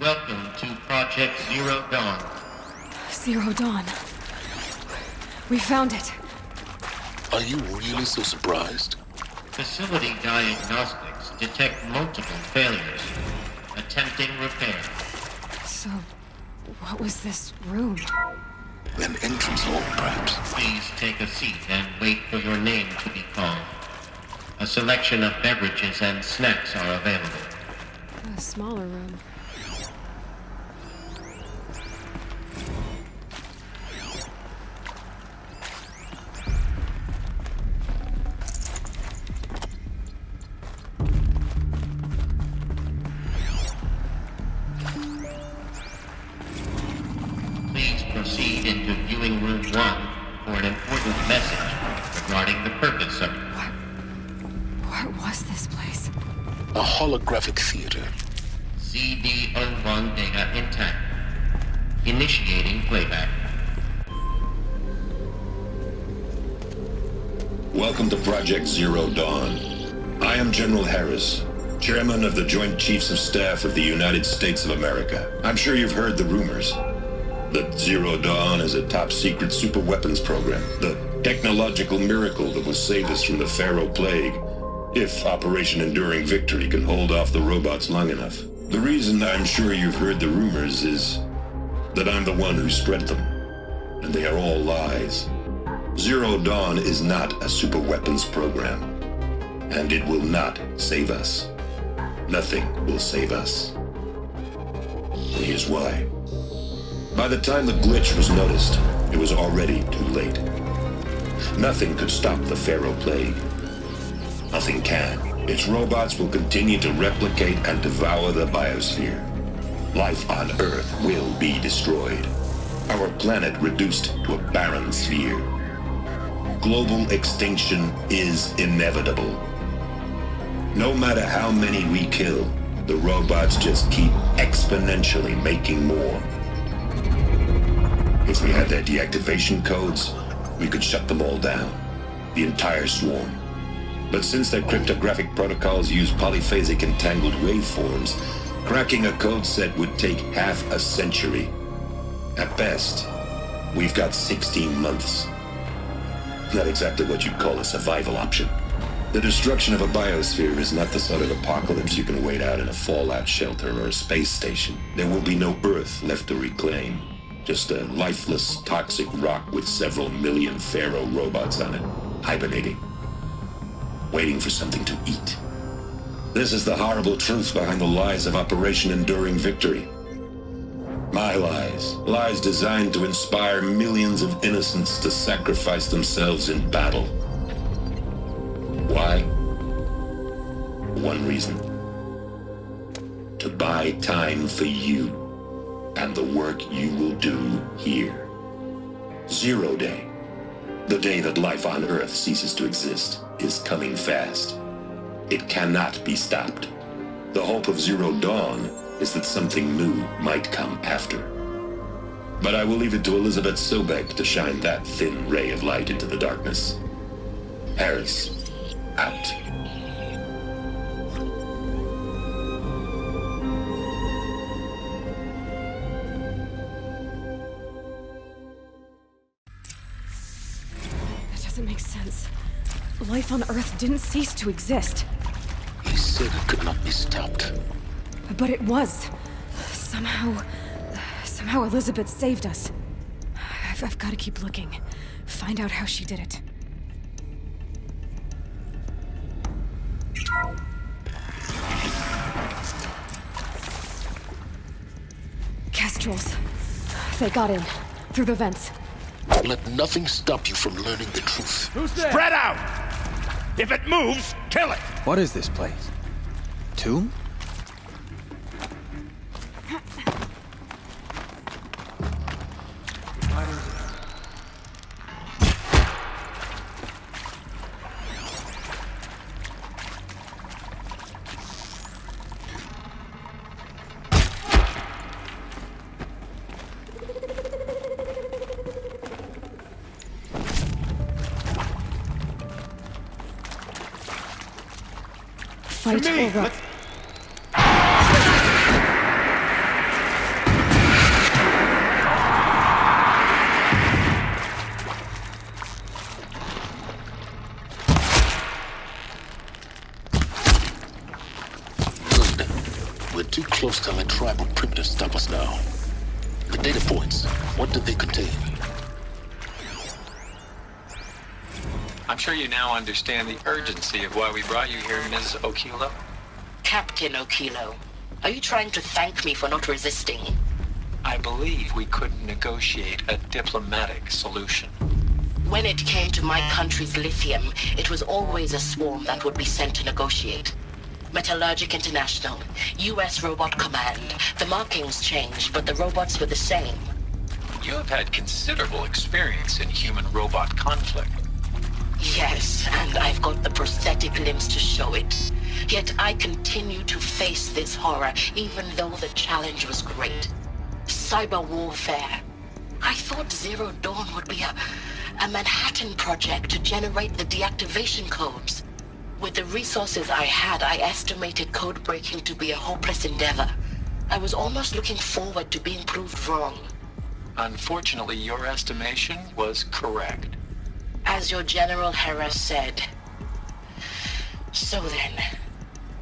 Welcome to Project Zero Dawn. Zero Dawn. We found it. Are you really so surprised? Facility diagnostics detect multiple failures. Attempting repair. So, what was this room? An entrance hall, perhaps? Please take a seat and wait for your name to be called. A selection of beverages and snacks are available. A smaller room. Please proceed into viewing room 1 for an important message regarding the purpose of... What was this place? A holographic theater. CD01 data intact. Initiating playback. Welcome to Project Zero Dawn. I am General Harris, Chairman of the Joint Chiefs of Staff of the United States of America. I'm sure you've heard the rumors that Zero Dawn is a top-secret superweapons program, the technological miracle that will save us from the Pharaoh Plague, if Operation Enduring Victory can hold off the robots long enough. The reason I'm sure you've heard the rumors is that I'm the one who spread them, and they are all lies. Zero Dawn is not a superweapons program, and it will not save us. Nothing will save us. And here's why. By the time the glitch was noticed, it was already too late. Nothing could stop the Pharaoh Plague. Nothing can. Its robots will continue to replicate and devour the biosphere. Life on Earth will be destroyed. Our planet reduced to a barren sphere. Global extinction is inevitable. No matter how many we kill, the robots just keep exponentially making more. If we had their deactivation codes, we could shut them all down. The entire swarm. But since their cryptographic protocols use polyphasic entangled waveforms, cracking a code set would take half a century. At best, we've got 16 months. Not exactly what you'd call a survival option. The destruction of a biosphere is not the sort of apocalypse you can wait out in a fallout shelter or a space station. There will be no Earth left to reclaim. Just a lifeless, toxic rock with several million Pharaoh robots on it, hibernating, waiting for something to eat. This is the horrible truth behind the lies of Operation Enduring Victory. My lies. Lies designed to inspire millions of innocents to sacrifice themselves in battle. Why? One reason. To buy time for you and the work you will do here. Zero Day. The day that life on Earth ceases to exist is coming fast. It cannot be stopped. The hope of Zero Dawn is that something new might come after. But I will leave it to Elizabeth Sobek to shine that thin ray of light into the darkness. Harris, out. That doesn't make sense. Life on Earth didn't cease to exist. He said it could not be stopped. But it was. Somehow Elizabeth saved us. I've got to keep looking. Find out how she did it. Kestrels. They got in. Through the vents. Let nothing stop you from learning the truth. Who's there? Spread out! If it moves, kill it! What is this place? Tomb? Fight To me, or run. let's- close to let tribal primitives stop us now. The data points, what did they contain? I'm sure you now understand the urgency of why we brought you here, Ms. Okilo. Captain Okilo, are you trying to thank me for not resisting? I believe we couldn't negotiate a diplomatic solution. When it came to my country's lithium, it was always a swarm that would be sent to negotiate. Metallurgic International, US Robot Command. The markings changed, but the robots were the same. You have had considerable experience in human-robot conflict. Yes, and I've got the prosthetic limbs to show it. Yet I continue to face this horror, even though the challenge was great. Cyber warfare. I thought Zero Dawn would be a Manhattan project to generate the deactivation codes. With the resources I had, I estimated code breaking to be a hopeless endeavor. I was almost looking forward to being proved wrong. Unfortunately, your estimation was correct. As your General Hera said. So then,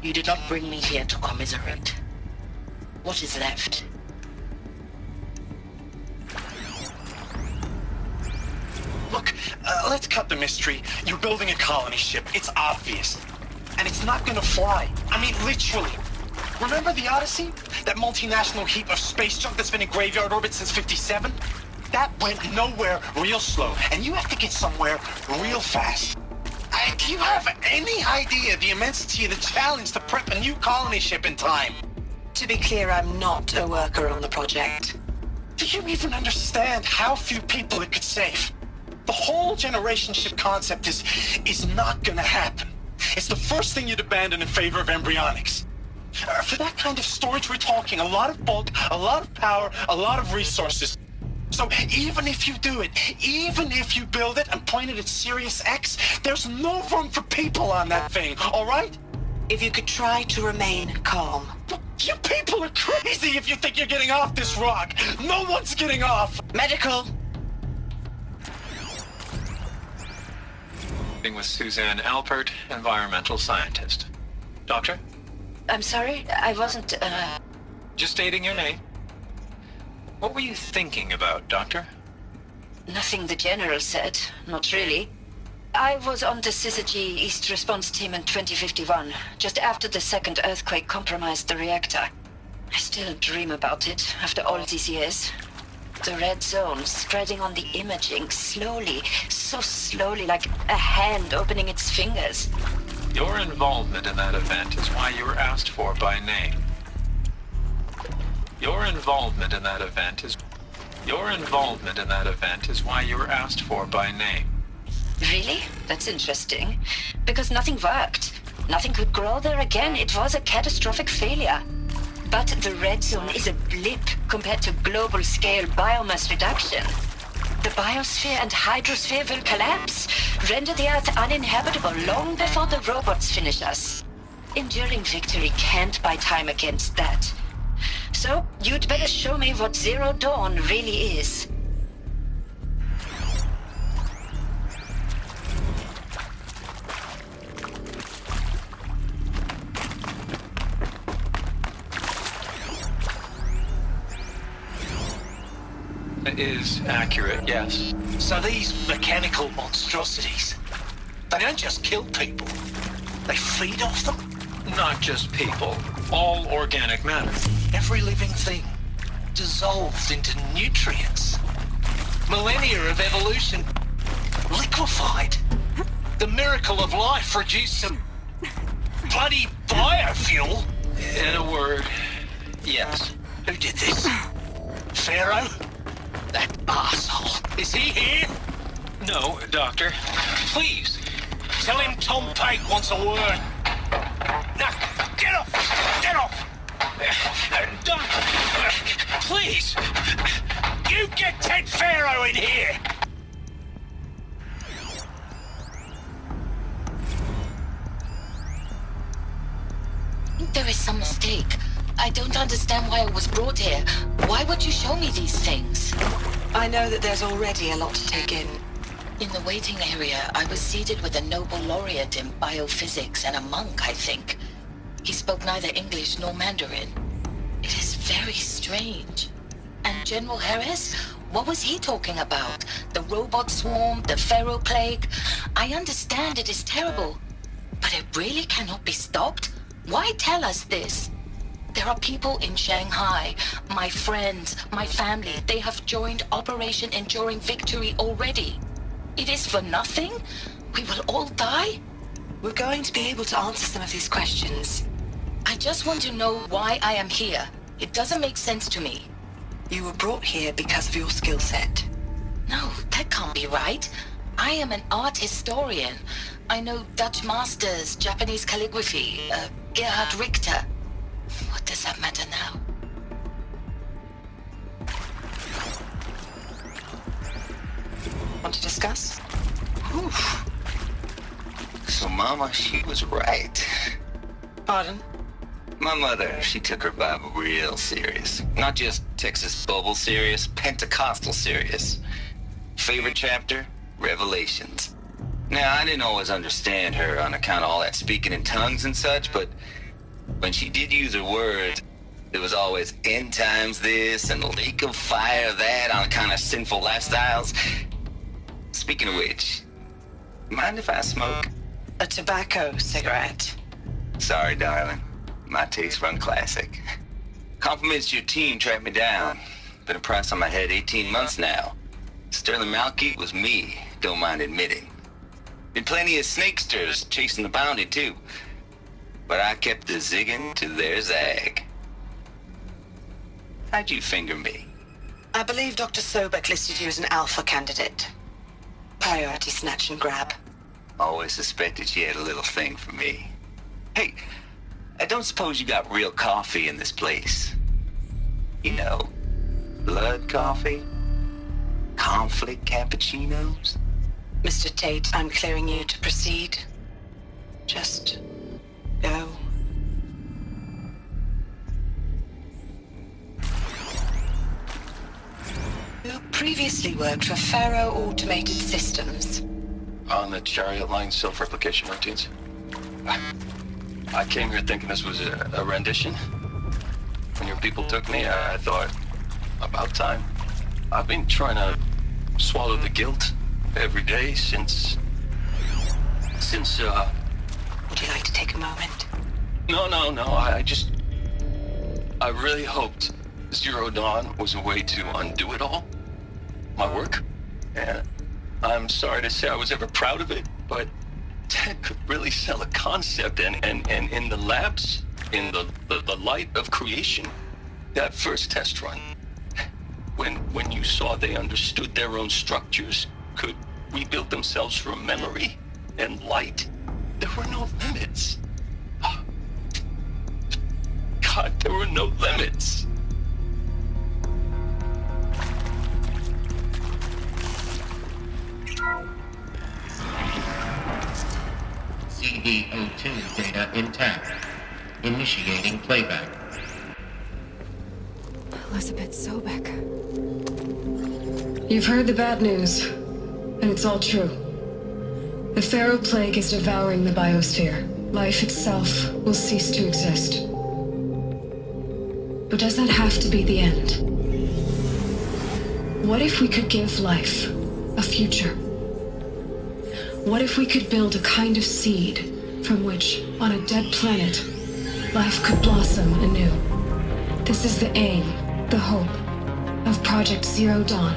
you did not bring me here to commiserate. What is left? Look, let's cut the mystery. You're building a colony ship. It's obvious. And it's not gonna fly. I mean, literally. Remember the Odyssey? That multinational heap of space junk that's been in graveyard orbit since 57? That went nowhere real slow. And you have to get somewhere real fast. Do you have any idea the immensity of the challenge to prep a new colony ship in time? To be clear, I'm not a worker on the project. Do you even understand how few people it could save? The whole generation ship concept is not gonna happen. It's the first thing you'd abandon in favor of embryonics. For that kind of storage, we're talking a lot of bulk, a lot of power, a lot of resources. So even if you do it, even if you build it and point it at Sirius X, there's no room for people on that thing, all right? If you could try to remain calm. You people are crazy if you think you're getting off this rock. No one's getting off. Medical! With Suzanne Alpert, environmental scientist. Doctor? I'm sorry, I wasn't, Just stating your name. What were you thinking about, Doctor? Nothing the General said, not really. I was on the Syzygy East Response Team in 2051, just after the second earthquake compromised the reactor. I still dream about it, after all these years. The red zone spreading on the imaging, slowly, so slowly, like a hand opening its fingers. Your involvement in that event is why you were asked for by name. Your involvement in that event is why you were asked for by name. Really? That's interesting. Because nothing worked. Nothing could grow there again. It was a catastrophic failure. But the red zone is a blip compared to global-scale biomass reduction. The biosphere and hydrosphere will collapse, render the Earth uninhabitable long before the robots finish us. Enduring victory can't buy time against that. So, you'd better show me what Zero Dawn really is. Is accurate, yes. So these mechanical monstrosities, they don't just kill people. They feed off them. Not just people, all organic matter. Every living thing dissolved into nutrients. Millennia of evolution liquefied. The miracle of life reduced to bloody biofuel. In a word, yes. Who did this? Pharaoh? That arsehole. Is he here? No, Doctor. Please, tell him Tom Pate wants a word. Now, get off! Get off! Doc, please! You get Ted Pharaoh in here! There is some mistake. I don't understand why I was brought here. Why would you show me these things? I know that there's already a lot to take in. In the waiting area, I was seated with a Nobel laureate in biophysics and a monk, I think. He spoke neither English nor Mandarin. strange. And General Harris? What was he talking about? The robot swarm, the Pharaoh plague? I understand it is terrible, but it really cannot be stopped? Why tell us this? There are people in Shanghai, my friends, my family. They have joined Operation Enduring Victory already. It is for nothing? We will all die? We're going to be able to answer some of these questions. I just want to know why I am here. It doesn't make sense to me. You were brought here because of your skill set. No, that can't be right. I am an art historian. I know Dutch masters, Japanese calligraphy, Gerhard Richter. What does that matter now? Want to discuss? Oof. So Mama, she was right. Pardon? My mother, she took her Bible real serious. Not just Texas Bubble serious, Pentecostal serious. Favorite chapter? Revelations. Now, I didn't always understand her on account of all that speaking in tongues and such, but when she did use her words, there was always end times this and lake of fire that on account of sinful lifestyles. Speaking of which, mind if I smoke? A tobacco cigarette. Sorry, darling. My taste run classic. Compliments to your team tracked me down. Been a price on my head 18 months now. Sterling Malkeet was me, don't mind admitting. Been plenty of snakesters chasing the bounty too. But I kept the zigging to their zag. How'd you finger me? I believe Dr. Sobek listed you as an alpha candidate. Priority snatch and grab. Always suspected she had a little thing for me. Hey, I don't suppose you got real coffee in this place. You know, blood coffee? Conflict cappuccinos? Mr. Tate, I'm clearing you to proceed. Just go. You previously worked for Pharaoh Automated Systems. On the Chariot Line self-replication routines. I came here thinking this was a rendition. When your people took me, I thought, about time. I've been trying to swallow the guilt every day since... Would you like to take a moment? No, I really hoped Zero Dawn was a way to undo it all. My work. And I'm sorry to say I was ever proud of it, but Ted could really sell a concept, and in the labs, in the light of creation, that first test run, when you saw they understood their own structures, could rebuild themselves from memory and light, there were no limits. God, there were no limits. CD02 data intact. Initiating playback. Elizabeth Sobek. You've heard the bad news, and it's all true. The Pharaoh plague is devouring the biosphere. Life itself will cease to exist. But does that have to be the end? What if we could give life a future? What if we could build a kind of seed from which, on a dead planet, life could blossom anew? This is the aim, the hope, of Project Zero Dawn.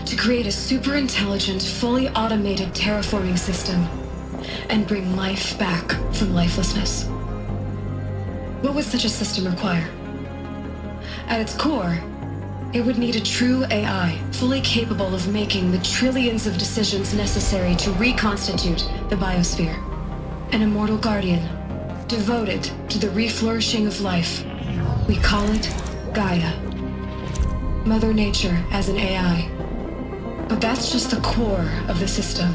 To create a super-intelligent, fully automated terraforming system and bring life back from lifelessness. What would such a system require? At its core, it would need a true AI, fully capable of making the trillions of decisions necessary to reconstitute the biosphere. An immortal guardian, devoted to the reflourishing of life. We call it Gaia. Mother Nature as an AI. But that's just the core of the system.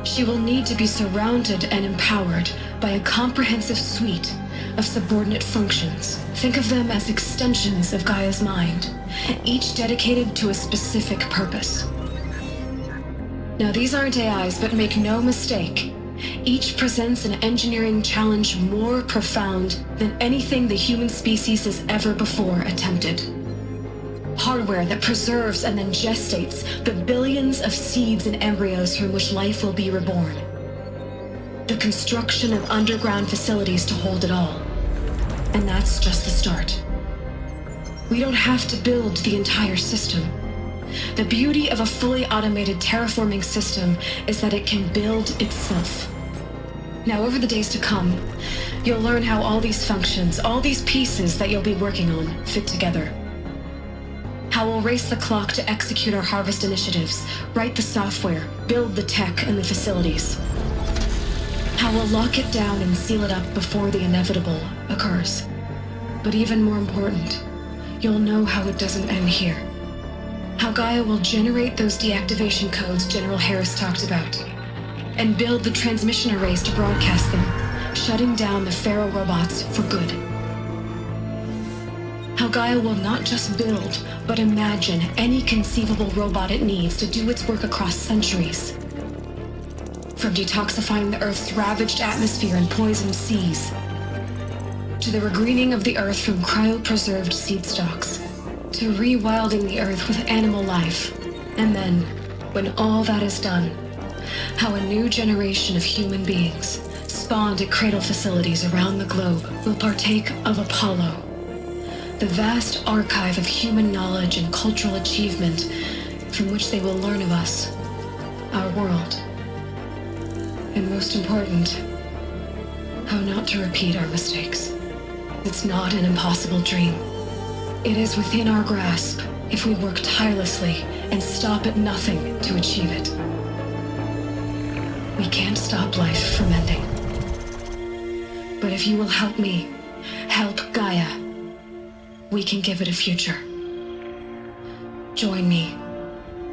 She will need to be surrounded and empowered by a comprehensive suite of subordinate functions. Think of them as extensions of Gaia's mind, each dedicated to a specific purpose. Now, these aren't AIs, but make no mistake, Each presents an engineering challenge more profound than anything the human species has ever before attempted. Hardware that preserves and then gestates the billions of seeds and embryos from which life will be reborn. The construction of underground facilities to hold it all. And that's just the start. We don't have to build the entire system. The beauty of a fully automated terraforming system is that it can build itself. Now, over the days to come, you'll learn how all these functions, all these pieces that you'll be working on, fit together. How we'll race the clock to execute our harvest initiatives, write the software, build the tech and the facilities. How we'll lock it down and seal it up before the inevitable occurs. But even more important, you'll know how it doesn't end here. How Gaia will generate those deactivation codes General Harris talked about, and build the transmission arrays to broadcast them, shutting down the Pharaoh robots for good. How Gaia will not just build, but imagine any conceivable robot it needs to do its work across centuries. From detoxifying the Earth's ravaged atmosphere and poisoned seas, to the regreening of the Earth from cryopreserved seed stalks, to rewilding the Earth with animal life. And then, when all that is done, how a new generation of human beings, spawned at cradle facilities around the globe, will partake of Apollo, the vast archive of human knowledge and cultural achievement from which they will learn of us, our world. And most important, how not to repeat our mistakes. It's not an impossible dream. It is within our grasp if we work tirelessly and stop at nothing to achieve it. We can't stop life from ending. But if you will help me, help Gaia, we can give it a future. Join me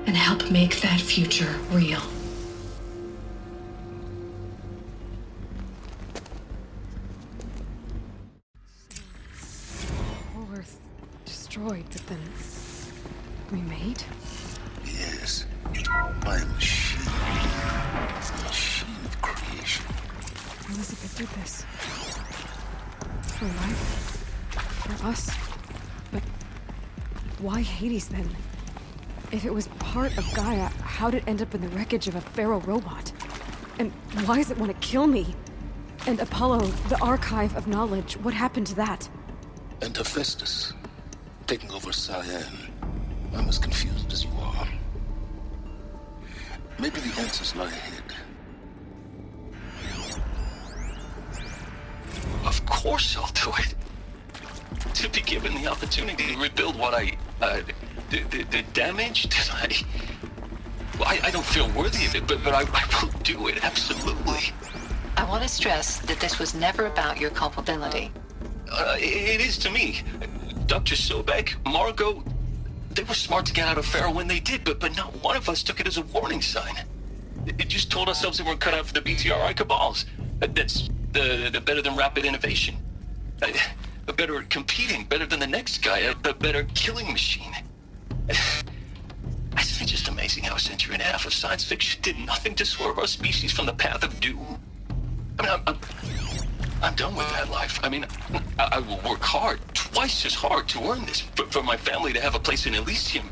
and help make that future real. Destroyed, but then remade? Yes. By a machine. A machine of creation. Elizabeth did this. For life. For us. But why Hades then? If it was part of Gaia, how'd it end up in the wreckage of a Pharaoh robot? And why does it want to kill me? And Apollo, the archive of knowledge, what happened to that? And Hephaestus. Taking over Cyan. I'm as confused as you are. Maybe the answers lie ahead. Of course I'll do it. To be given the opportunity to rebuild what the damage that I don't feel worthy of it, but I will do it, absolutely. I want to stress that this was never about your culpability. It is to me. Dr. Sobek, Margot, they were smart to get out of Pharaoh when they did, but not one of us took it as a warning sign. It just told ourselves that we're cut out for the BTRI cabals. That's the better than rapid innovation. Better at competing, better than the next guy, a better killing machine. Isn't it just amazing how a century and a half of science fiction did nothing to swerve our species from the path of doom? I mean, I'm done with that life. I mean, I will work hard, twice as hard to earn this, for my family to have a place in Elysium.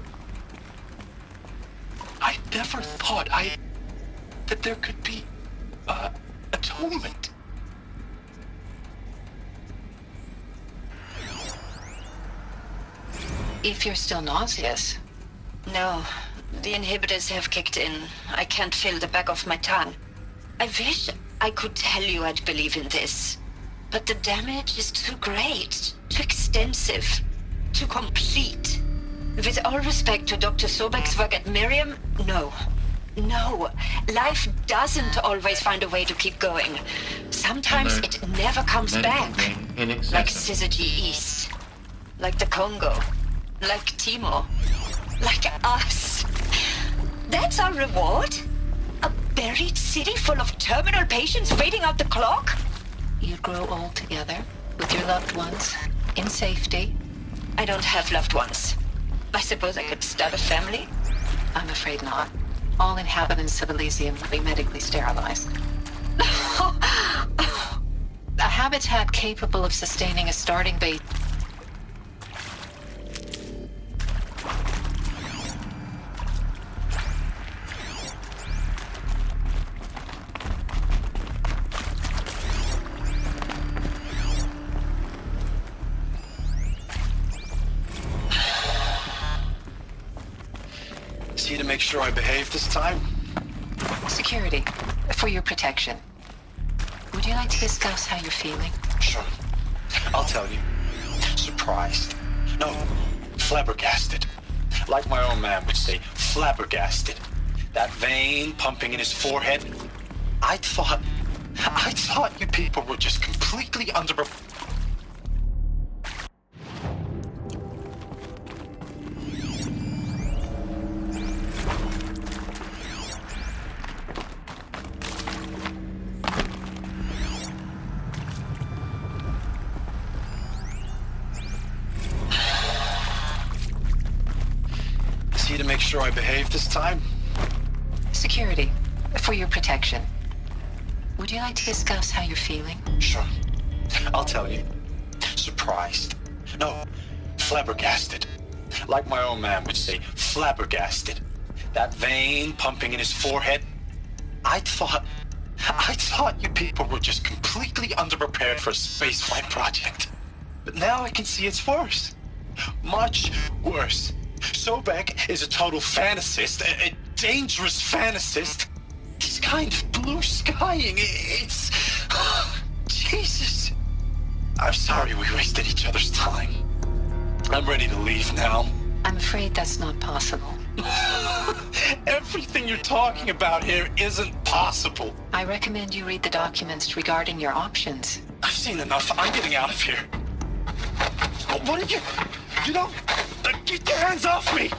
I never thought that there could be, atonement. If you're still nauseous. No, the inhibitors have kicked in. I can't feel the back of my tongue. I wish I could tell you I'd believe in this, but the damage is too great, too extensive, too complete. With all respect to Dr. Sobek's work at Miriam, no. No, life doesn't always find a way to keep going. Sometimes it never comes back. Like Syzygy East, like the Congo, like Timo, like us. That's our reward? A buried city full of terminal patients waiting out the clock? You'd grow old together, with your loved ones, in safety. I don't have loved ones. I suppose I could start a family? I'm afraid not. All inhabitants of Elysium will be medically sterilized. habitat capable of sustaining a starting base. See to make sure I behave this time? Security, for your protection. Would you like to discuss how you're feeling? Sure. I'll tell you. Surprised. No, flabbergasted. Like my own man would say, flabbergasted. That vein pumping in his forehead. I thought you people were just completely under... See to make sure I behave this time? Security, for your protection. Would you like to discuss how you're feeling? Sure. I'll tell you. Surprised. No, flabbergasted. Like my own man would say, flabbergasted. That vein pumping in his forehead. I thought you people were just completely underprepared for a spaceflight project. But now I can see it's worse. Much worse. Sobek is a total fantasist, a dangerous fantasist. He's kind of blue skying. It's... Jesus. I'm sorry we wasted each other's time. I'm ready to leave now. I'm afraid that's not possible. Everything you're talking about here isn't possible. I recommend you read the documents regarding your options. I've seen enough. I'm getting out of here. What are you... You know... Get your hands off me!